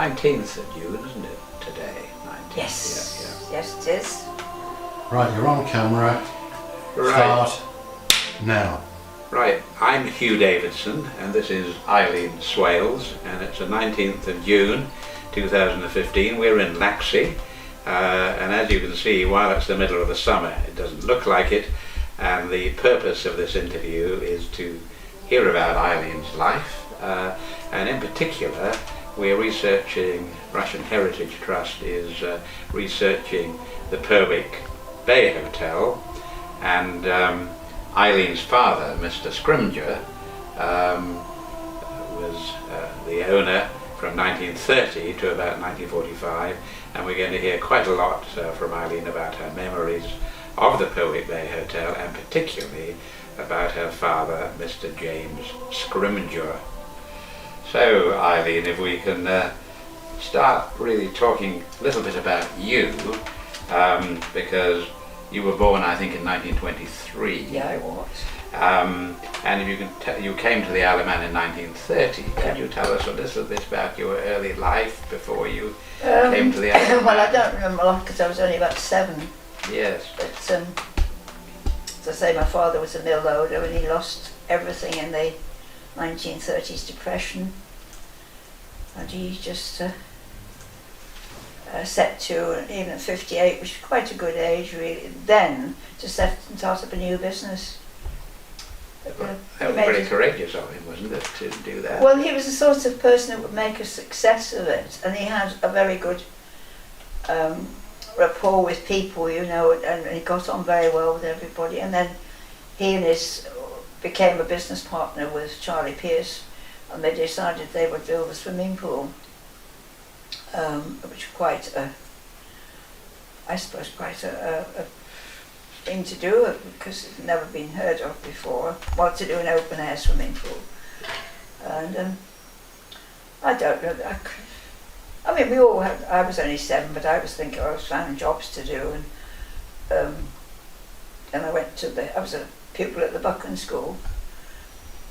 19th of June, isn't it, today? 19th. Yes. Yes, it is. Right, you're on camera. Right. Start now. Right, I'm Hugh Davidson and this is Eileen Swales, and it's the 19th of June 2015. We're in Laxey, and as you can see, while it's the middle of the summer, it doesn't look like it, and the purpose of this interview is to hear about Eileen's life, and in particular we're researching, Rushen Heritage Trust is researching the Perwick Bay Hotel, and Eileen's father, Mr. Scrimger, was the owner from 1930 to about 1945, and we're going to hear quite a lot from Eileen about her memories of the Perwick Bay Hotel, and particularly about her father, Mr. James Scrimger. So Eileen, if we can start really talking a little bit about you, because you were born, I think, in 1923. Yeah, I was. And if you can, you came to the Isle of Man in 1930. Can you tell us a little bit about your early life before you came to the Isle of Man? Well, I don't remember a lot because I was only about 7. Yes. But as I say, my father was a mill loader and he lost everything in the 1930s depression, and he just set to, even at 58, which is quite a good age really, then to set and start up a new business. Well, that was very courageous of him, wasn't it, to do that? Well, he was the sort of person that would make a success of it, and he had a very good rapport with people, you know, and he got on very well with everybody. And then he and his became a business partner with Charlie Pierce, and they decided they would build a swimming pool, which was quite a, I suppose, quite a thing to do, because it's never been heard of before. Well, to do an open air swimming pool, and I don't know. I mean, we all had. I was only 7, but I was thinking I was finding jobs to do, and I went to the. I was a pupil at the Buchan School.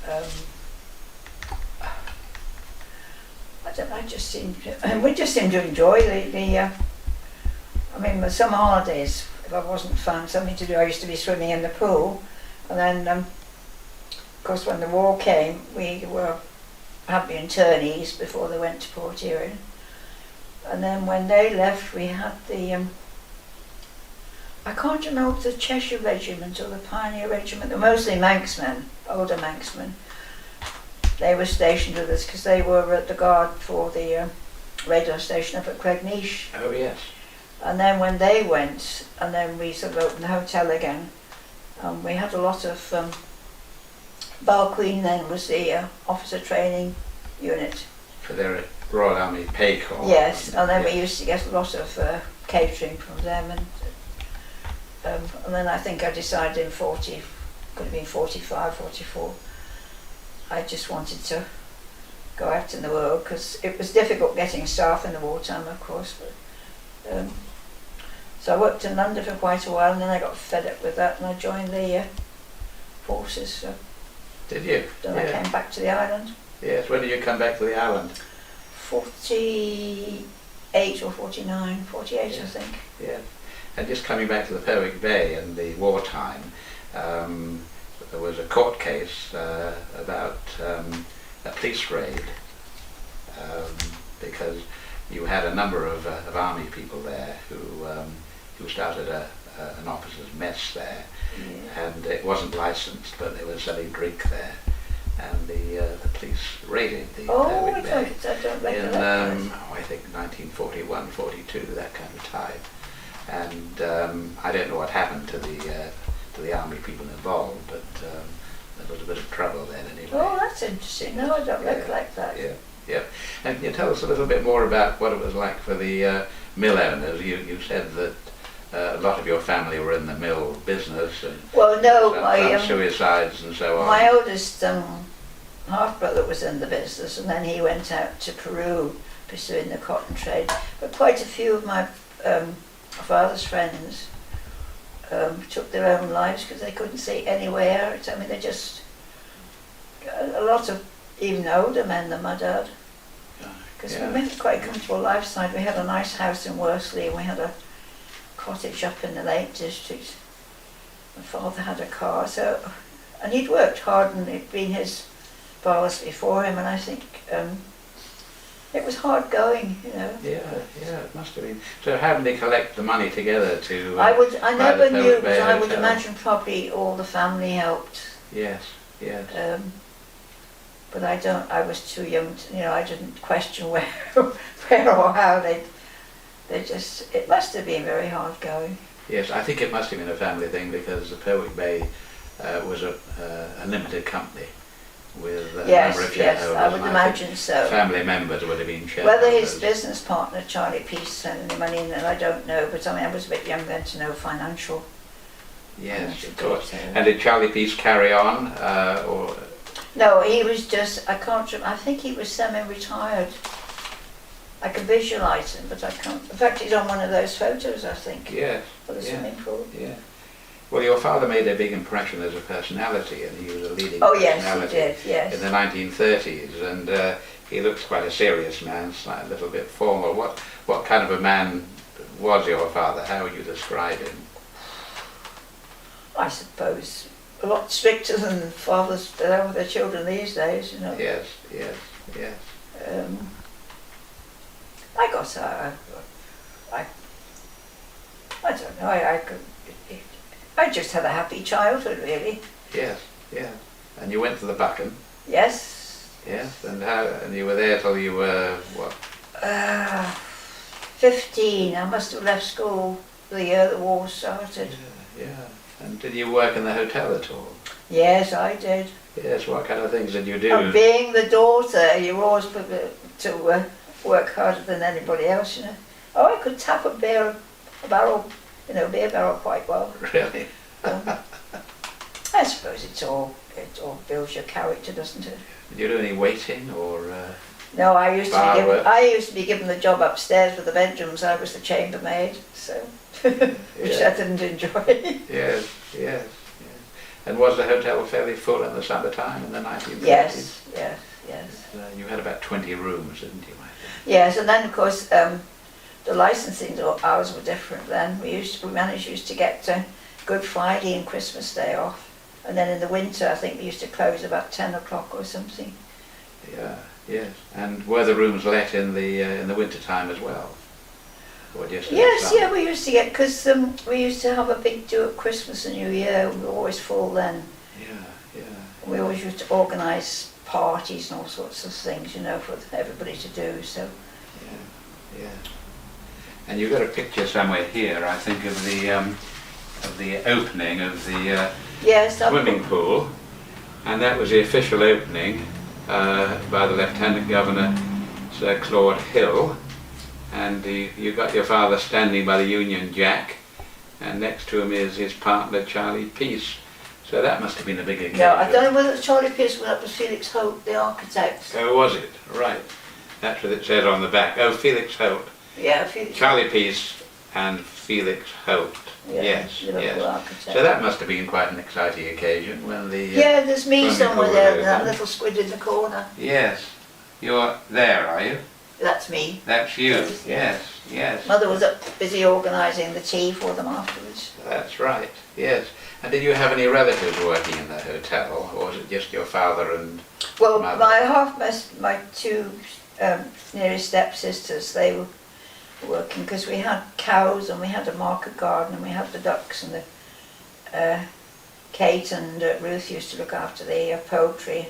I don't know. I just seemed. We just seemed to enjoy the. I mean, with some holidays, if I wasn't found something to do, I used to be swimming in the pool, and then, of course, when the war came, we had been internees before they went to Port Erin. And then when they left, we had the, I can't remember, the Cheshire Regiment or the Pioneer Regiment. They were mostly Manxmen, older Manxmen. They were stationed with us because they were at the guard for the radio station up at Craignish. Oh yes. And then when they went, and then we sort of opened the hotel again, we had a lot of, Bar Queen then was the officer training unit. For their Royal Army Pay Corps. Yes, and then we used to get a lot of catering from them, and then I think I decided in 40, could have been 45, 44, I just wanted to go out in the world, because it was difficult getting staff in the wartime, of course. But, so I worked in London for quite a while, and then I got fed up with that, and I joined the forces. So did you? Then I came back to the island. Yes, when did you come back to the island? 48 or 49, 48 I think. Yeah, and just coming back to the Perwick Bay and the wartime, there was a court case about a police raid, because you had a number of army people there who started an officers' mess there, and it wasn't licensed, but they were selling drink there. And the police raided the Perwick Bay I don't recollect in, I think 1941, 42, that kind of time. And I don't know what happened to the army people involved, but there was a bit of trouble then anyway. Oh, that's interesting. No, I don't recollect that. Yeah, yeah. And can you tell us a little bit more about what it was like for the mill owners? You said that a lot of your family were in the mill business, and well, no, some suicides and so on. My oldest half-brother was in the business, and then he went out to Peru pursuing the cotton trade. But quite a few of my father's friends took their own lives because they couldn't see any way out. I mean, they just, a lot of even older men than my dad. Because Yeah. we lived quite a comfortable lifestyle. We had a nice house in Worsley and we had a cottage up in the Lake District. My father had a car, and he'd worked hard and it'd been his bars before him, and I think it was hard going, you know. Yeah, it must have been. So how did they collect the money together to... I buy never the knew, Pelwick Bay but I would Hotel? imagine probably all the family helped. Yes. But I was too young to, you know, I didn't question where or how it must have been very hard going. Yes, I think it must have been a family thing because the Pelwick Bay was a limited company with a number of shareholders. Yes, I would and imagine think so. Family members would have been shareholders. Whether his business partner, Charlie Peace, sent any money in there, I don't know, but I mean, I was a bit young then to know financial. Yes, of course. And did Charlie Peace carry on, or...? No, he was just, I think he was semi-retired. I can visualise him, but I can't. In fact, he's on one of those photos, I think, Yes. for the swimming pool. Yeah. Well, your father made a big impression as a personality, and he was a leading Yes, personality he did, yes. in the 1930s, and he looks quite a serious man, a little bit formal. What kind of a man was your father? How would you describe him? I suppose a lot stricter than fathers that are with their children these days, you know. Yes. I don't know, I just had a happy childhood, really. Yes. And you went to the Buchan? Yes. Yes. And you were there till you were, what? 15. I must have left school the year the war started. Yeah. And did you work in the hotel at all? Yes, I did. Yes, what kind of things did you do? And being the daughter, you're always put to work harder than anybody else, you know. Oh, I could tap a beer barrel quite well. Really? I suppose it all builds your character, doesn't it? Did you do any waiting or? No, I used Bar to be given the job upstairs with the bedrooms. I was the chambermaid, so which I didn't enjoy. Yes. And was the hotel fairly full in the summertime in the 1930s? Yes. You had about 20 rooms, didn't you? I think? Yes, and then of course the licensing hours were different then. We managed to get Good Friday and Christmas Day off, and then in the winter I think we used to close about 10 o'clock or something. Yes. And were the rooms let in the winter time as well? Or just Yes, we used to get, because we used to have a big do at Christmas and New Year. We were always full then. Yeah. We always used to organise parties and all sorts of things, you know, for everybody to do. So. Yeah. And you've got a picture somewhere here, I think, of the opening of the swimming pool, and that was the official opening by the Lieutenant Governor, Sir Claude Hill, and you got your father standing by the Union Jack, and next to him is his partner Charlie Peace. So that must have been a big occasion. No, I don't know whether Charlie Peace went up with Felix Holt, the architect. Oh, was it? Right. That's what it says on the back. Oh, Felix Holt. Yeah, Felix. Charlie Peace and Felix Holt. Yes. Architect. So that must have been quite an exciting occasion when the... there's me swimming somewhere pool there, was that open. little squid in the corner. Yes. You're there, are you? That's me. That's you. Yes. Mother was up busy organising the tea for them afterwards. That's right. Yes. And did you have any relatives working in the hotel, or was it just your father and Well, mother? my two nearest stepsisters, they were working because we had cows and we had a market garden and we had the ducks and the Kate and Ruth used to look after the poultry.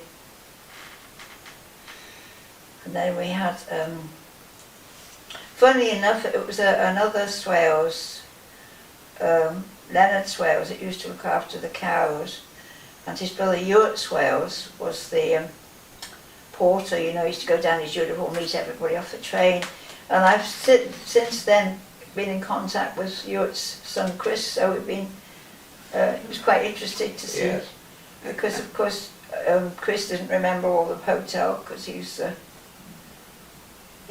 And then we had, funnily enough, it was another Swales, Leonard Swales, that used to look after the cows, and his brother Hugh Swales was the porter. You know, he used to go down his uniform, meet everybody off the train, and I've since then been in contact with Hugh's son Chris, so we've been, it was quite interesting to see, Yes. because of course Chris didn't remember all the hotel because he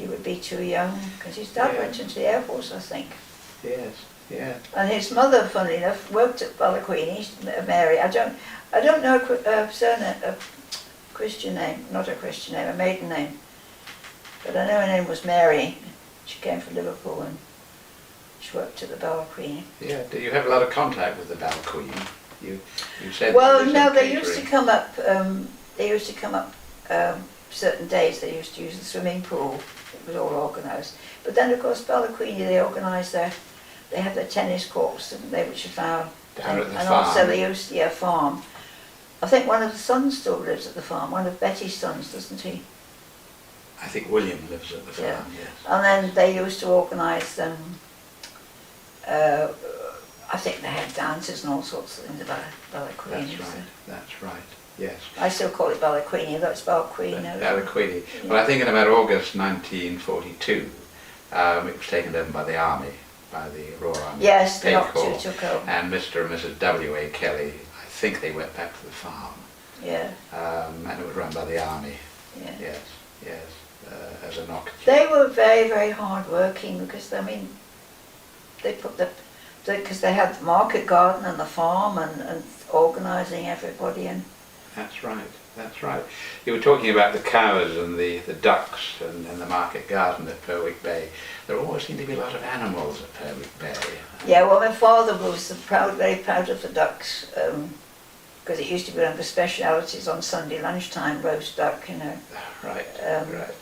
would be too young, because his dad went into the Air Force, I think. Yes. And his mother, funnily enough, worked at Ballaquini, Mary. I don't know a Christian name, not a Christian name, a maiden name. But I know her name was Mary. She came from Liverpool and she worked at the Bell Queen. Yeah. Do you have a lot of contact with the Bell Queen? You said. Well, you did no, some they used to catering. come up. They used to come up certain days. They used to use the swimming pool. It was all organised. But then, of course, Bella Queenie, they organised they had their tennis courts, didn't they, which you found. Down at the and farm. also they used to, farm. I think one of the sons still lives at the farm, one of Betty's sons, doesn't he? I think William lives at the farm. Yeah. Yes. And then they used to organise them. I think they had dances and all sorts of things about Bella Queenie. That's right. That's right. Yes. I still call it Bella Queenie, that's Bella Queen. Bella Queenie. Well, I think in about August 1942, it was taken over by the Army, by the Royal Army. Yes, the Paid Doctor Corps. took over. And Mr. and Mrs. W.A. Kelly, I think they went back to the farm. Yeah, And it was run by the Army. yeah. Yes, yes, as a knock. They were very, very hard working because, I mean, they put because they had the market garden and the farm and organising everybody and... That's right, that's right. You were talking about the cows and the ducks and the market garden at Perwick Bay. There always seemed to be a lot of animals at Perwick Bay. Yeah, well, my father was very proud of the ducks because it used to be one of the specialities on Sunday lunchtime, roast duck, you know. Right, right.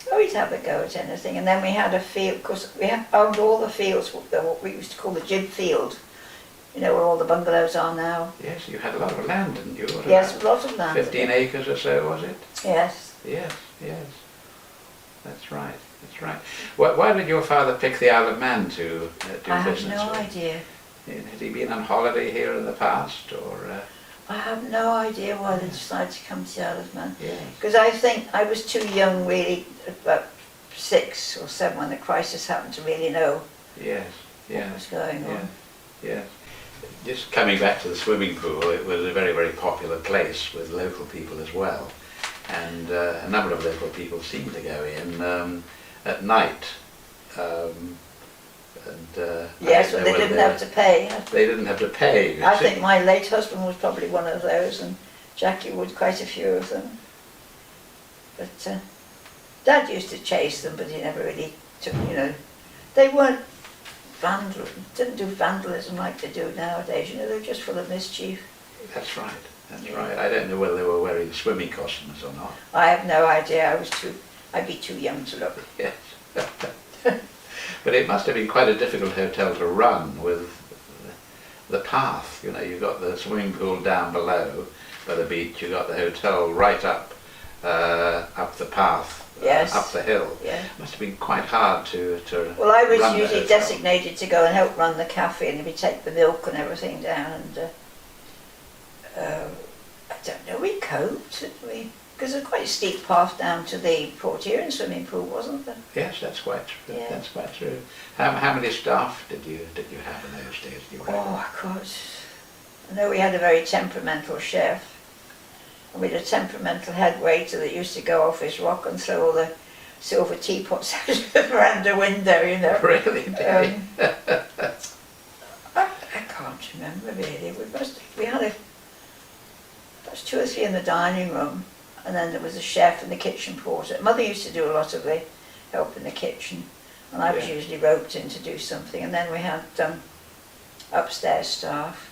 Oh, we'd have a go at anything. And then we had a field, because we owned all the fields, what we used to call the Jib Field, you know, where all the bungalows are now. Yes, you had a lot of land, didn't you? What, Yes, about a lot of land. 15 acres or so, was it? Yes. Yes, yes. That's right, that's right. Why did your father pick the Isle of Man to do I have business no with? idea. Had he been on holiday here in the past, or...? I have no idea why they decided to come to the Isle of Man. Yes. Because I think I was too young, really, about 6 or 7 when the crisis happened to really know Yes, what yes. was going Yeah, on. yeah. Just coming back to the swimming pool, it was a very, very popular place with local people as well. And a number of local people seemed to go in at night. Yes, but they didn't have to pay. They didn't have to pay. I think my late husband was probably one of those, and Jackie Wood, quite a few of them. But Dad used to chase them, but he never really took, you know, they weren't didn't do vandalism like they do nowadays, you know, they're just full of mischief. That's right, that's right. I don't know whether they were wearing swimming costumes or not. I have no idea, I'd be too young to look. Yes. But it must have been quite a difficult hotel to run with the path. You know, you've got the swimming pool down below by the beach, you've got the hotel right up the path, Yes. up the hill. Yeah. It must have been quite hard to Well, I was run the usually hotel. designated to go and help run the cafe, and we take the milk and everything down, and I don't know, we coped, didn't we? Because there's quite a steep path down to the Portier swimming pool, wasn't there? Yes, that's quite true. Yeah. That's quite true. How many staff did you have in those days? Do you reckon? Oh, God. I know we had a very temperamental chef. And we had a temperamental head waiter that used to go off his rock and throw all the silver teapots out of the veranda window, you know. Really? Did he? I can't remember really. We had perhaps 2 or 3 in the dining room, and then there was a chef and the kitchen porter. Mother used to do a lot of the help in the kitchen, and I was Yeah. usually roped in to do something. And then we had upstairs staff.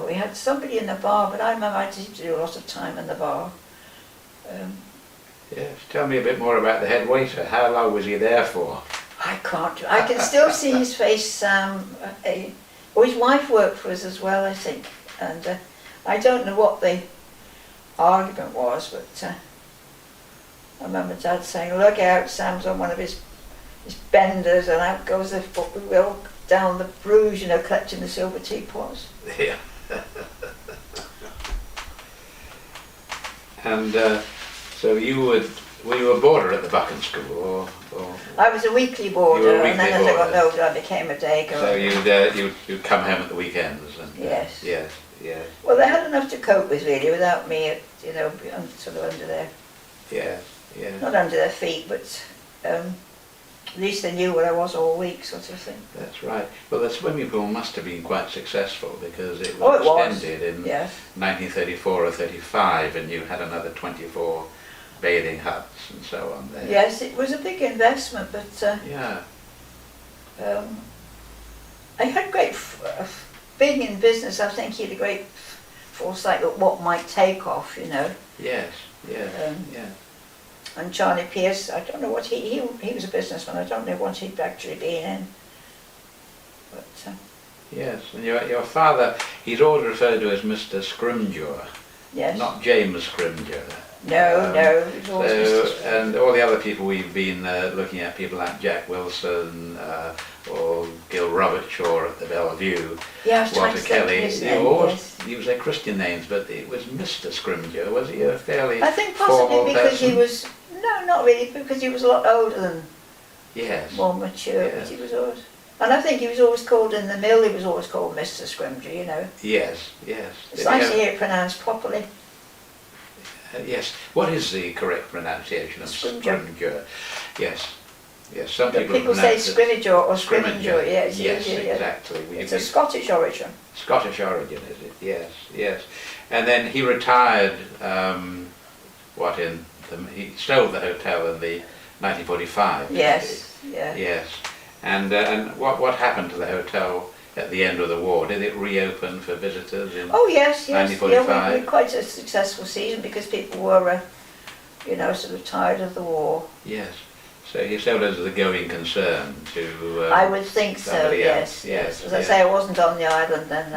We had somebody in the bar, but I remember I used to do a lot of time in the bar. Yes. Tell me a bit more about the head waiter. How long was he there for? I can still see his face. His wife worked for us as well, I think. And I don't know what the argument was, but I remember Dad saying, "Look out, Sam's on one of his benders, and out goes the wheel down the Bruges, you know, collecting the silver teapots." Yeah. And so were you a boarder at the Buchan School, or I was a weekly boarder, You were a and then as weekly I got boarder. older, I became a day girl. so you'd come home at the weekends? And, Yes. Yes. Yes. Well, they had enough to cope with really, without me, you know, sort of under their, Yes. Yes. not under their feet, but at least they knew where I was all week, sort of thing. That's right. Well, the swimming pool must have been quite successful because it Oh, was it was. extended in Yes. 1934 or 35, and you had another 24 bathing huts and so on there. Yes, it was a big investment, but Yeah. I had being in business, I think he had a great foresight of what might take off, you know. Yes. Yes. Yeah. And Charlie Pierce, I don't know what he was a businessman. I don't know what he'd actually been in. But Yes. And your father, he's always referred to as Mr. Scrimgeour, yes. not James Scrimgeour. No, no. It was always Mr. So, and all the other people we've been looking at, people like Jack Wilson or Gil Robertshaw at the Bellevue, Yeah, I was trying Walter to think of Kelly, his you name, always yes. use their Christian names, but it was Mr. Scrimgeour. Was he a fairly I think formal possibly because person? he was, no, not really, because he was a lot older than, Yes. more mature, Yes. but he was always, and I think he was always called in the mill, he was always called Mr. Scrimgeour, you know. Yes, yes. It's Did he nice have- to hear it pronounced properly. Yes. What is the correct pronunciation of Scrimgeour. Scrimgeour? Yes. Yes. Some But people, people say pronounce it Scrimgeour or Scrimgeour, yes. Yes, yeah. exactly. It's a Scottish origin. Scottish origin, is it? Yes, yes. And then he retired. He sold the hotel in the 1945. didn't Yes, yeah. he? Yes. And what happened to the hotel at the end of the war? Did it reopen for visitors in? Oh yes, yes. Yeah, 1945. we had quite a successful season because people were, you know, sort of tired of the war. Yes. So he sold as a going concern to. I would think so. somebody Yes, else. yes. As I yes. say, I wasn't on the island then.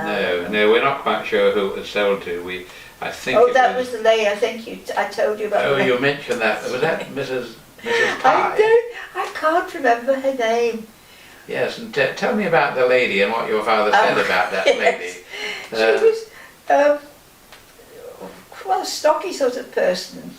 No, we're not quite sure who it was sold to. I think. Oh, it that was the lady. I think I told you about. Oh, the you mentioned that. Was that Mrs. I Pye? I can't remember her name. Yes, and tell me about the lady and what your father said about that yes. lady. She was well, a stocky sort of person,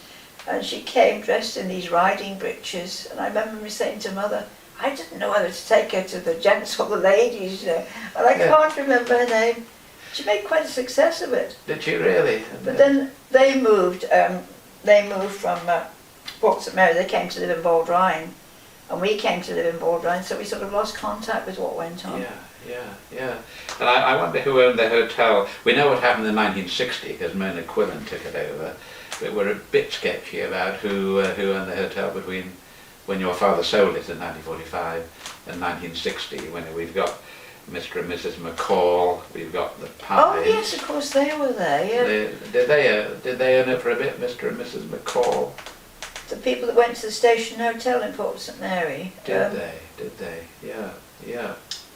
and she came dressed in these riding breeches. And I remember me saying to Mother, I didn't know whether to take her to the gents or the ladies, you know, and I can't remember her name. She made quite a success of it. Did she really? But then they moved. They moved from Port St Mary. They came to live in Baldrine, and we came to live in Baldrine. So we sort of lost contact with what went on. Yeah. And I wonder who owned the hotel. We know what happened in 1960 because Mona Quillen took it over. But we're a bit sketchy about who owned the hotel between when your father sold it in 1945 and 1960. When we've got Mr. and Mrs. McCall, we've got the Pies. Oh yes, of course they were there. Yeah. Did they own it for a bit, Mr. and Mrs. McCall? The people that went to the Station Hotel in Port St Mary. Did they? Yeah.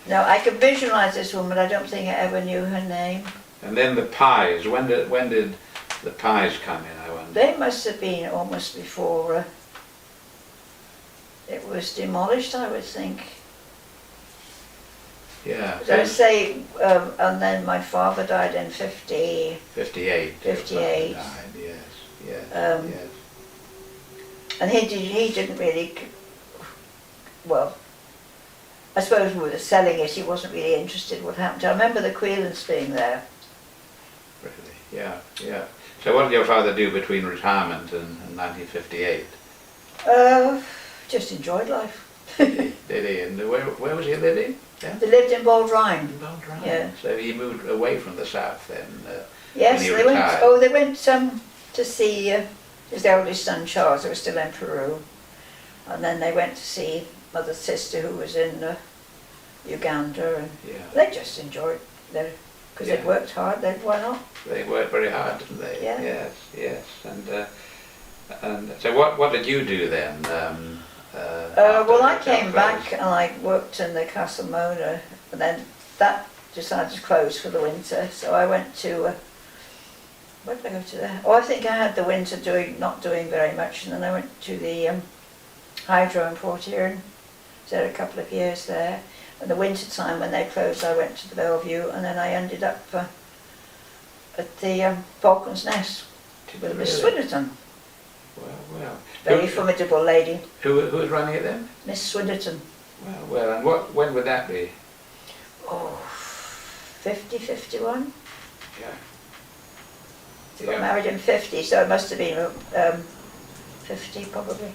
No, I can visualise this woman, but I don't think I ever knew her name. And then the Pies. When did the Pies come in? I wonder. They must have been almost before it was demolished, I would think. Yeah. As I say, and then my father died in 58. 58. 58. Died, yes. Um, Yes. And he didn't really, well, I suppose we were selling it, he wasn't really interested what happened. I remember the Queelans being there. Really? Yeah. So what did your father do between retirement and 1958? Just enjoyed life. Did he? And where was he living? Yeah? They lived in Baldrine. In Baldrine. Yeah. So he moved away from the south then. Yes, when he they went. retired. Oh, they went to see his eldest son Charles, who was still in Peru, and then they went to see mother's sister, who was in Uganda, and Yeah. they just enjoyed it because Yeah. they'd worked hard. Then why not? They worked very hard, didn't they? Yeah. Yes. And so what did you do then? Well, I after came that back closed? and I worked in the Castle Mona, and then that decided to close for the winter. So I went to where did I go to there? Oh, I think I had the winter not doing very much, and then I went to the hydro in Port Erin. Stayed a couple of years there. In the winter time when they closed, I went to the Bellevue, and then I ended up at the Falcon's Nest with Miss Really? Swinnerton. Well. Very formidable lady, Who was running it then? Miss Swinnerton. Well, and when would that be? Oh, 50, 51. Yeah. She got married in 50, so it must have been 50 probably.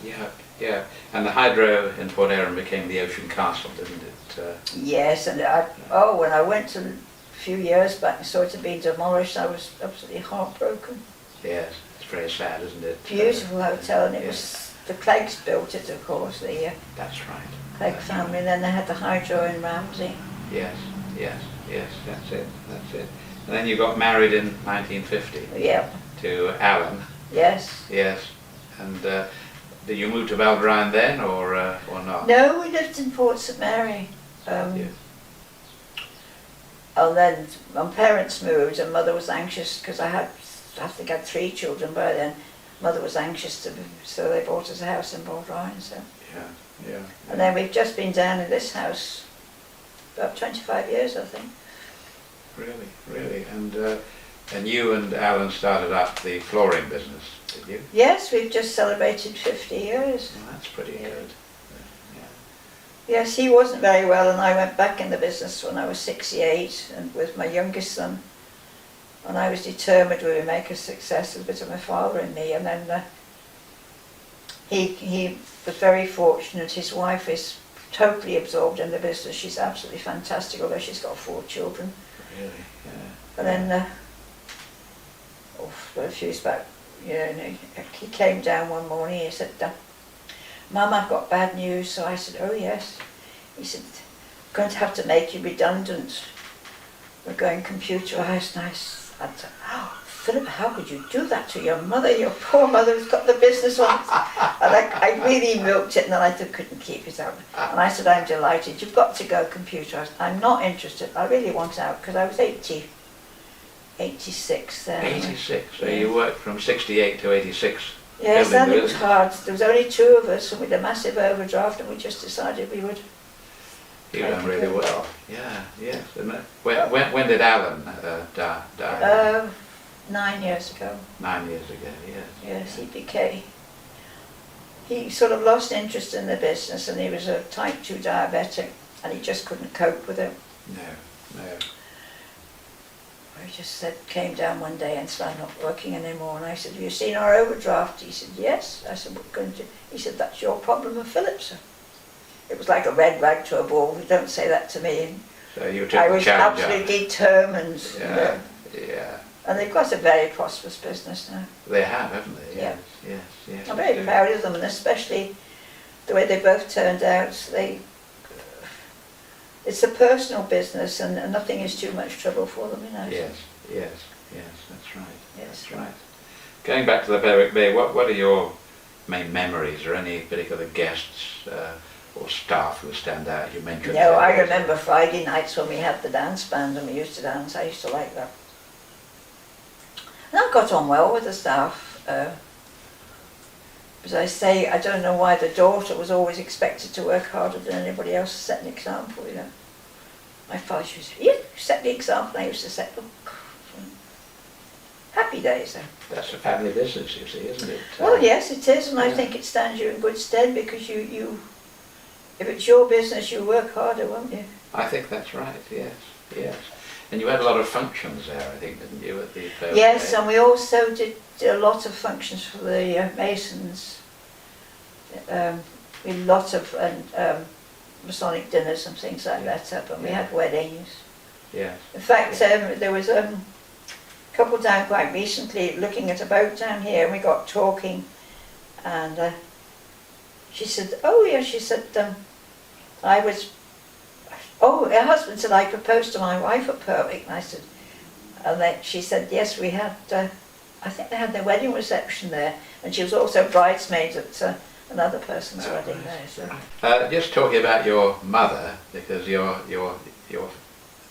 Yeah. And the hydro in Port Erin became the Ocean Castle, didn't it? Yes, and when I went a few years back and saw it had been demolished, I was absolutely heartbroken. Yes. It's very sad, isn't it? Beautiful hotel, and it yeah. was the Cleggs built it, of course, the That's right. Clegg family, and then they had the hydro in Ramsey. Yes, yes, yes, that's it, that's it. And then you got married in 1950 Yeah, to Alan, yes. yes. And did you move to Balbrine then, or not? No, we lived in Port St Mary. Yeah. And then my parents moved, and Mother was anxious because I think I had 3 children by then. Mother was anxious so they bought us a house in Balbrine. So. Yeah, yeah. And then we've just been down in this house about 25 years, I think. Really, really. And you and Alan started up the flooring business, did you? Yes, we've just celebrated 50 years. Well, that's pretty Yeah. good. Yes, he wasn't very well, and I went back in the business when I was 68 and with my youngest son. And I was determined we would make a success, a bit of my father and me. And then he was very fortunate. His wife is totally absorbed in the business. She's absolutely fantastic, although she's got 4 children. Really, yeah. And then, a few years back, he came down one morning. He said, "Mum, I've got bad news." So I said, "Oh yes." He said, "I'm going to have to make you redundant. We're going computerised." And I said, "Oh, Philip, how could you do that to your mother? Your poor mother's got the business on." And I really milked it, and then I couldn't keep it out. And I said, "I'm delighted. You've got to go computerised. I'm not interested. I really want out," because I was 86 then. 86, so Yeah. you worked from 68 to 86. Yes, building and it the was business. hard. There was only 2 of us, and we had a massive overdraft, and we just decided we would. You've done really well. Yeah, yes. And when did Alan die? 9 years ago. 9 years ago, yes. Yes, he sort of lost interest in the business, and he was a type 2 diabetic, and he just couldn't cope with it. No. He just came down one day and said, "I'm not working anymore." And I said, "Have you seen our overdraft?" He said, "Yes." I said, "What going to?" He said, "That's your problem with Phillips." It was like a red rag to a bull. Don't say that to me. And So you took I the was challenge up. absolutely determined. Yeah, yeah. And they've got a very prosperous business now. They have, haven't they? Yeah. Yes. I'm very proud of them, and especially the way they both turned out. It's a personal business, and nothing is too much trouble for them, Yes, that's right. Yes. That's right. Going back to the Berwick Bay, what are your main memories, or any particular guests or staff who stand out? You mentioned. No, I remember Friday nights when we had the dance band and we used to dance. I used to like that. And I got on well with the staff. As I say, I don't know why the daughter was always expected to work harder than anybody else to set an example, My father used to say, "You set the example," and I used to set them. Happy days, though. That's a family business, you see, isn't it? Well, yes, it is, and I yeah. think it stands you in good stead, because you if it's your business, you work harder, won't you? I think that's right, yes. And you had a lot of functions there, I think, didn't you, at the Berwick Yes, Bay? and we also did a lot of functions for the Masons. We had lots of Masonic dinners and things like that up, and we had weddings. Yes. In fact, there was a couple down quite recently looking at a boat down here, and we got talking, and she said, her husband said, "I proposed to my wife at Berwick," and I said, and then she said, "Yes, we had, I think they had their wedding reception there," and she was also bridesmaid at another person's wedding there. So. Just talking about your mother, because your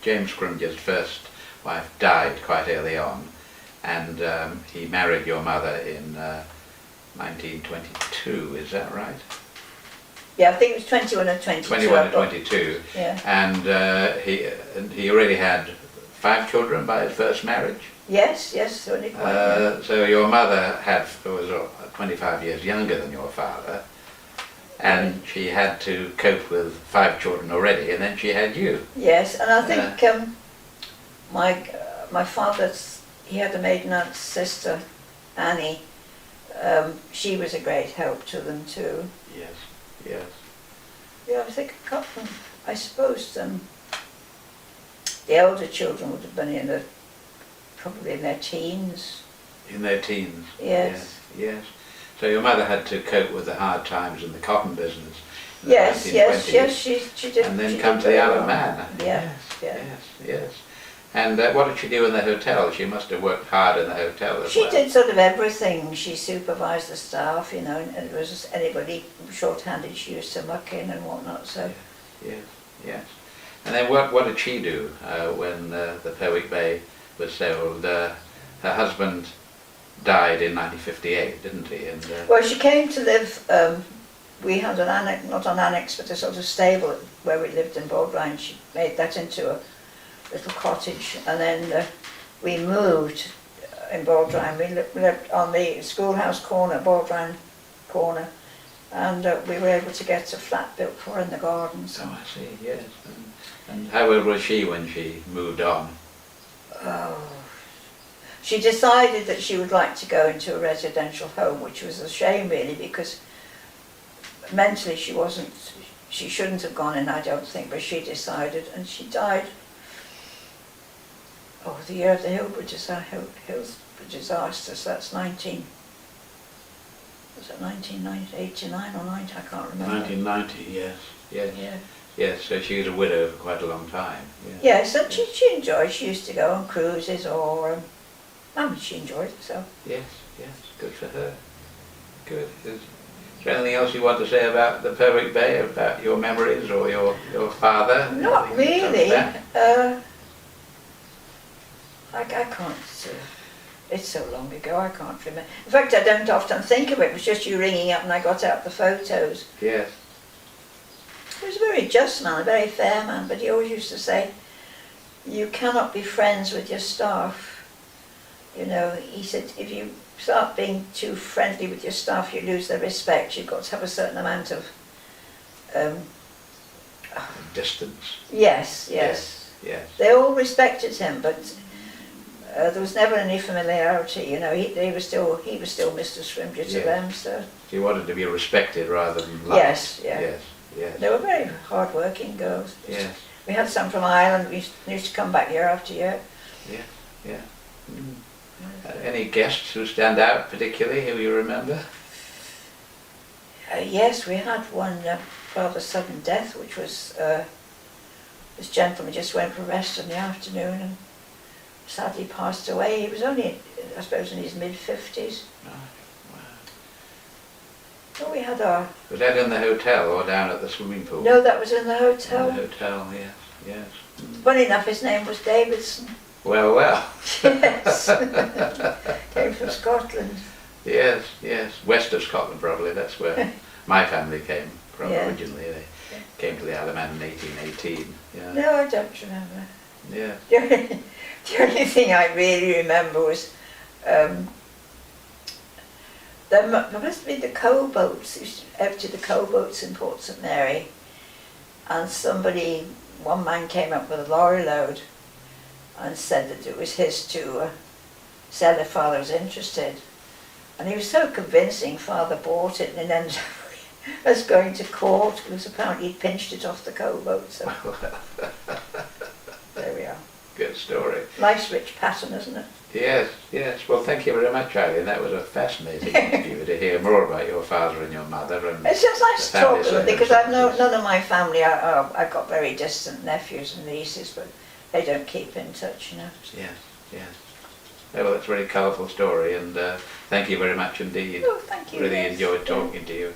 James Scrimgeour's first wife died quite early on, and he married your mother in 1922, is that right? Yeah, I think it was 21 and 22. 21 and 22. Yeah. And he already had 5 children by his first marriage. Yes, only quite. So your mother was 25 years younger than your father, and she had to cope with 5 children already, and then she had you. Yes, and I think my father, he had a maiden aunt sister, Annie. She was a great help to them too. Yes. Yeah, I think I suppose the elder children would have been probably in their teens. In their teens? Yes. Yes. So your mother had to cope with the hard times in the cotton business in the Yes, 1920s, she did. and then she come did to the very Isle well. of Man. Yeah, yeah. Yes. And what did she do in the hotel? She must have worked hard in the hotel as She well. did sort of everything. She supervised the staff, you know, and it was anybody short-handed she used to muck in and whatnot, so. Yes. And then what did she do when the Perwick Bay was sold? Her husband died in 1958, didn't he? And Well, she came to live, we had an annex, not an annex, but a sort of stable where we lived in Baldwin. She made that into a little cottage, and then we moved in Baldwin. We lived on the schoolhouse corner, Baldwin corner, and we were able to get a flat built for her in the gardens. oh, I see. Yes. And how old was she when she moved on? Oh. She decided that she would like to go into a residential home, which was a shame really, because mentally she shouldn't have gone in, I don't think, but she decided, and she died, the year of the Hillsborough disaster, so that's 1989 or 90, I can't remember. 1990, yes. Yeah. Yes, so she was a widow for quite a long time. Yes, and she enjoyed, she used to go on cruises or, she enjoyed it, so. Yes, good for her. Good. Is there anything else you want to say about the Perwick Bay, about your memories or your father? Not Anything you really. can say? I can't, it's so long ago, I can't remember. In fact, I don't often think of it. It was just you ringing up and I got out the photos. Yes. He was a very just man, a very fair man, but he always used to say, you cannot be friends with your staff. You know, he said, if you start being too friendly with your staff, you lose their respect. You've got to have a certain amount of... Distance. Yes. They all respected him, but there was never any familiarity. You know, he was still Mr. Scrimgeour to them. So he wanted to be respected rather than loved. Yes. They were very hard-working girls. Yes. We had some from Ireland. We used to come back year after year. Yeah. Any guests who stand out particularly, who you remember? Yes, we had one rather sudden death, which was this gentleman just went for rest in the afternoon and sadly passed away. He was only, I suppose, in his mid-50s. Wow. So we had our... Was that in the hotel or down at the swimming pool? No, that was in the hotel. In the hotel, yes. Funny enough, his name was Davidson. Well. Yes. Came from Scotland. Yes. West of Scotland probably, that's where my family came from originally. They came to the Isle of Man in 1818. Yeah. No, I don't remember. Yeah. The only thing I really remember was there must be the coal boats, used to empty the coal boats in Port St Mary, and one man came up with a lorry load and said that it was his to sell if Father was interested. And he was so convincing, Father bought it and then ended up us going to court because apparently he'd pinched it off the coal boat. So there we are. Good story. Nice rich pattern, isn't it? Yes. Well, thank you very much, Eileen. That was a fascinating interview to hear more about your father and your mother. And it's just nice to talk to them because I've circumstances. none of my family. I've got very distant nephews and nieces, but they don't keep in touch, you know. Yes. Well, it's a very colourful story, and thank you very much indeed. Oh, thank you. Really yes. enjoyed talking to you.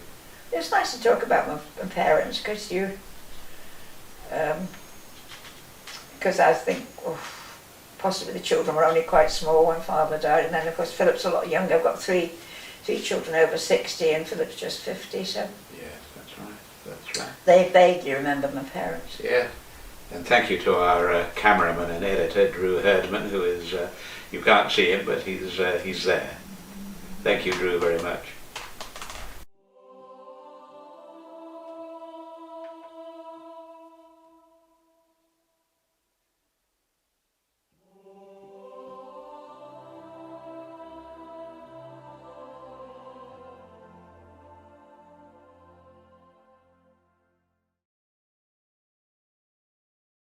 It's nice to talk about my parents because because I think possibly the children were only quite small when Father died, and then of course Philip's a lot younger. I've got three children over 60 and Philip's just 50, so Yes, that's right. they vaguely remember my parents. Yeah. And thank you to our cameraman and editor, Drew Herdman, who is, you can't see him, but he's there. Thank you, Drew, very much.